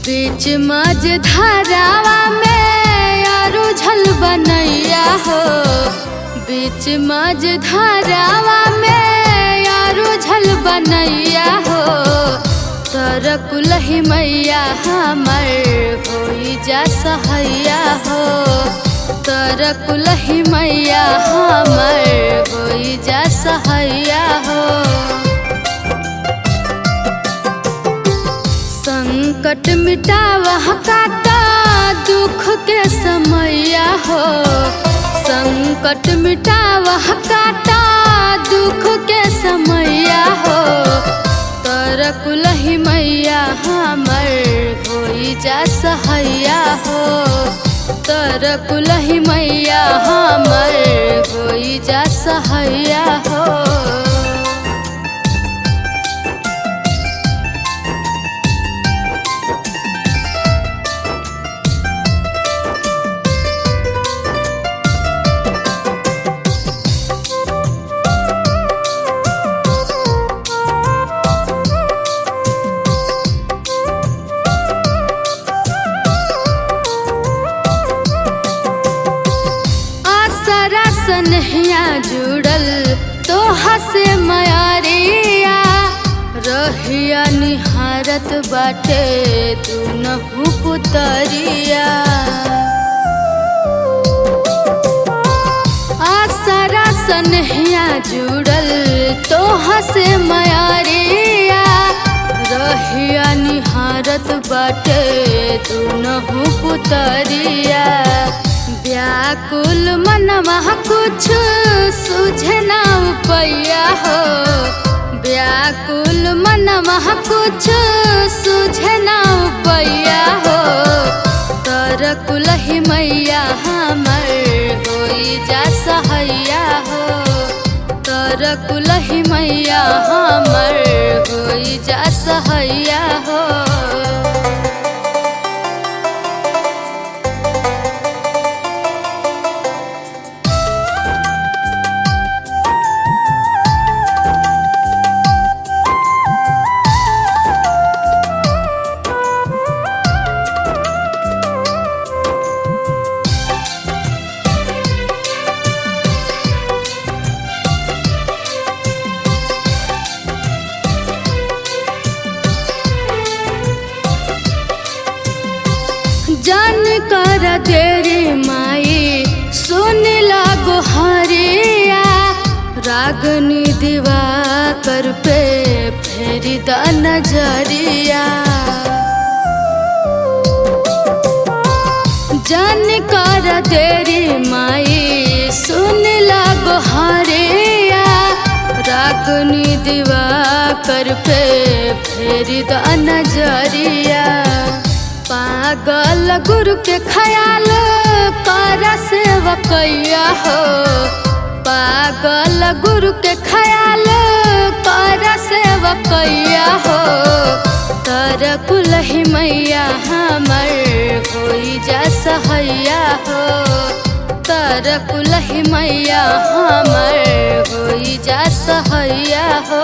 बीच मज धारावा में यारू झल बनैया हो। बीच मज धारावा में यारू झल बनैया हो। तर कुलही मैया हमर होई जा सहैया हो। तर कुलही मैया हमर होई जा सहैया हो। संकट मिटावह काटा दुख के समैया हो। संकट मिटावह काटा दुख के समैया हो। तर कुलही मैया हमर होई जा सहैया हो। तर कुलही मैया हमर होई जा सहैया हो। सनहिया जुड़ल तो हसे मयारिया। रहिया निहारत बाटे दुनहु पुतरिया। आसरा सनहिया जुड़ल तो हसे मयारिया। रहिया निहारत बाटे दुनहु पुतरिया। व्याकुल मनवा कुछ सूझे ना उपैया हो। व्याकुल मनवा कुछ सूझे ना उपैया हो। तर कुलही मैया हमर होई जा सहैया हो। तर कुलही मैया हमर होई जा सहैया हो। जान कर देरी माई सुन लागो हरिया। रागनी दिवाकर पे फेरी द नजरिया। जान कर देरी माई सुन लागो हरिया। रागनी दिवाकर पे फेरी द नजरिया। पागल गुरु के ख्याल कर सेवकैया हो। पागल गुरु के ख्याल कर सेवकैया हो। तर कुलही मैया हमर होई जा सहैया हो। तर कुलही मैया हमर होई जा सहैया हो।